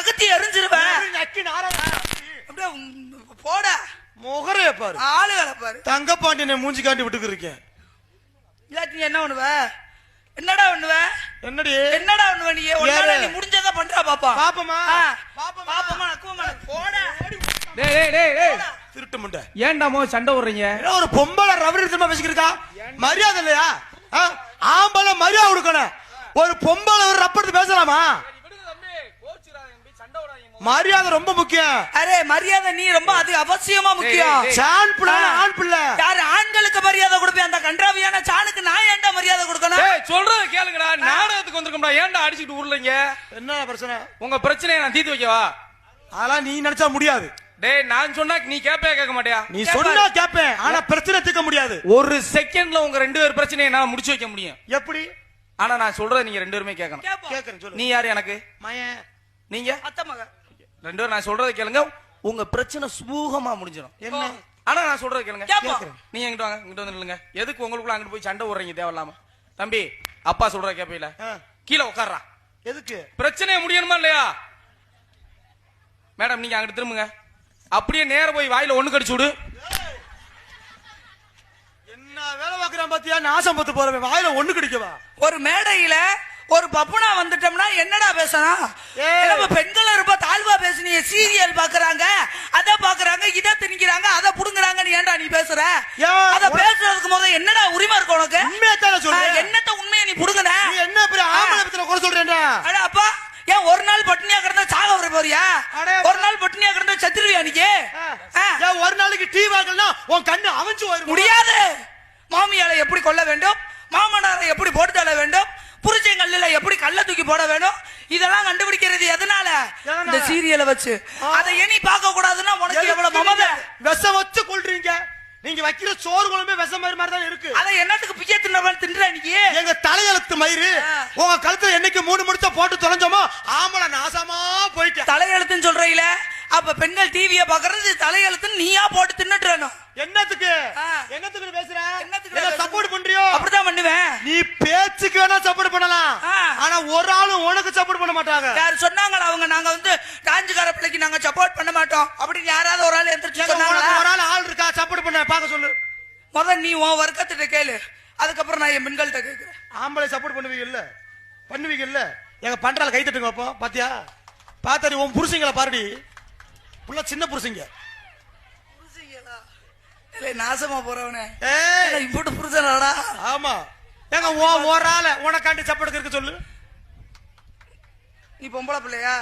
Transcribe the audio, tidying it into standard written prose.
அகத்தி எரிஞ்சிருவேன். போட முகரைய பாரு, ஆளுகளை பாரு. தங்கப்பாண்டியனை மூஞ்சி காட்டி விட்டுக்கு இருக்கேன். இல்லாட்டி நீ என்ன பண்ணுவ? என்னடா பண்ணுவ? என்னடி என்னடா பண்ணுவ? நீ முடிஞ்சதா பண்றா பாப்பா. பாப்பமா பாப்பமா நக்குவமா போட. டேய் டேய் டேய் டேய் திருட்டு முண்டை, ஏன்டாமோ சண்டை விடுறீங்க? ஒரு பொம்பளை ரவடி எடுத்து பேசிக்கிட்டு இருக்கா, மரியாதை இல்லையா? ஆம்பளை மரியாதை கொடுக்கணும். ஒரு பொம்பளை ஒரு ரப்ப பேசலாமா? மரியாதை ரொம்ப முக்கியம். அரே மரியாதை நீ ரொம்ப அது அவசியமா முக்கியம். சான் பிள்ளை ஆண் பிள்ளை யாரு ஆண்களுக்கு மரியாதை கொடுப்பேன், அந்த கன்றாவியான சாணுக்கு நான் ஏன்டா மரியாதை கொடுக்கணும்? ஏய் சொல்றத கேளுங்கடா, நாடகத்துக்கு வந்திருக்கோம்டா, ஏன்டா அடிச்சிட்டு ஊர்லங்க? என்ன பிரச்சனை? உங்க பிரச்சனையை நான் தீர்த்து வைக்கவா? அதெல்லாம் நீ நினைச்சா முடியாது. டேய் நான் சொன்னா நீ கேப்பே கேட்க மாட்டியா? நீ சொன்னா கேப்பேன், ஆனா பிரச்சனை தீர்க்க முடியாது. ஒரு செகண்ட்ல உங்க ரெண்டு பேர் பிரச்சனையை நான் முடிச்சு வைக்க முடியும். எப்படி? ஆனா நான் சொல்றத நீங்க ரெண்டு பேருமே கேட்கணும். கேக்குறேன் சொல்லு. நீ யாரு எனக்கு? மயன். நீங்க அத்தை மக. ரெண்டு பேரும் நான் சொல்றத கேளுங்க, உங்க பிரச்சனை சுமூகமா முடிஞ்சிடும். என்ன? ஆனா நான் சொல்றத கேளுங்க. நீ எங்கிட்ட வாங்க, இங்கிட்ட வந்து நில்லுங்க. எதுக்கு உங்களுக்குள்ள அங்கிட்டு போய் சண்டை ஓடுறீங்க தேவையில்லாம? தம்பி அப்பா சொல்றத கேப்பீல, கீழே உட்கார்றா. எதுக்கு? பிரச்சனையை முடியணுமா இல்லையா? மேடம் நீங்க அங்கிட்டு திரும்புங்க, அப்படியே நேர போய் வாயில ஒண்ணு கடிச்சு விடு. என்ன வேலை பாக்குறான் பாத்தியா? நாசம் பத்து போறவன் வாயில ஒண்ணு கடிக்கவா? ஒரு மேடையில ஒரு பப்புனா வந்துட்டோம்னா என்னடா பேசணும்? நம்ம பெண்கள் இருப்ப தாழ்வா பேசுனீங்க. சீரியல் பாக்குறாங்க, அத பாக்குறாங்க, இத திணிக்கிறாங்க, அத புடுங்குறாங்க. நீ ஏன்டா நீ பேசுற? அத பேசுறதுக்கு முதல்ல என்னடா உரிமை இருக்கு உனக்கு? உண்மையத்தான சொல்றேன். என்னத்த உண்மையை நீ புடுங்குற? நீ என்ன பெரிய ஆம்பளை பத்தில குறை சொல்றேன்டா? அட அப்பா, ஏன் ஒரு நாள் பட்டினியா கிடந்தா சாக வர போறியா? ஒரு நாள் பட்டினியா கிடந்தா செத்துருவியா நீ? ஏன் ஒரு நாளைக்கு டீ வாங்கலனா உன் கண்ணு அவஞ்சு வரும். முடியாது. மாமியாரை எப்படி கொல்ல வேண்டும், மாமனாரை எப்படி போட்டு தள்ள வேண்டும், புரிச்சங்கல்ல எப்படி கல்ல தூக்கி போட வேணும், இதெல்லாம் கண்டுபிடிக்கிறது எதனால? இந்த சீரியலை வச்சு. அதை இனி பார்க்க கூடாதுன்னா உனக்கு எவ்வளவு மமதை? விஷம் வச்சு கொள்றீங்க. நீங்க வைக்கிற சோறு குழம்பே விஷம் மாதிரி தான் இருக்கு. அதை என்னத்துக்கு பிச்சை தின்ற நீங்க? எங்க தலையெழுத்து மயிறு உங்க கழுத்துல என்னைக்கு 3 முடிச்ச போட்டு தொலைஞ்சோமோ ஆம்பளை நாசமா போயிட்டு. தலையெழுத்துன்னு சொல்றீங்கள, அப்ப பெண்கள் டிவியை பாக்குறது தலையெழுத்துன்னு நீயா போட்டு தின்னுட்டுறணும். என்னத்துக்கு என்னத்துக்கு பேசுற? என்னத்துக்கு சப்போர்ட் பண்றியோ? அப்படிதான் பண்ணுவேன். நீ பேச்சுக்கு வேணா சப்போர்ட் பண்ணலாம், ஆனா ஒரு ஆளும் உனக்கு சப்போர்ட் பண்ண மாட்டாங்க. யாரு சொன்னாங்களா அவங்க நாங்க வந்து காஞ்சிகார பிள்ளைக்கு நாங்க சப்போர்ட் பண்ண மாட்டோம் அப்படின்னு யாராவது ஒரு ஆள் எந்திரிச்சு சொன்னாங்களா? ஒரு ஆள் இருக்கா சப்போர்ட் பண்ண பாக்க சொல்லு. முதல்ல நீ உன் வர்க்கத்திட்ட கேளு, அதுக்கப்புறம் நான் என் பெண்கள்கிட்ட கேட்கிறேன். ஆம்பளை சப்போர்ட் பண்ணுவீங்கல்ல? பண்ணுவீங்கல்ல? எங்க பண்றால கை தட்டுங்க அப்போ. பாத்தியா பாத்தா நீ உன் புருஷங்களை பாருடி, புள்ள சின்ன புருஷங்க. நாசமா போறவனே இப்படி புரிஞ்சனாடா? ஆமா. எங்க ஒரு ஆள உனக்காண்டி சப்போர்ட் இருக்கு சொல்லு. நீ பொம்பளை பிள்ளையா?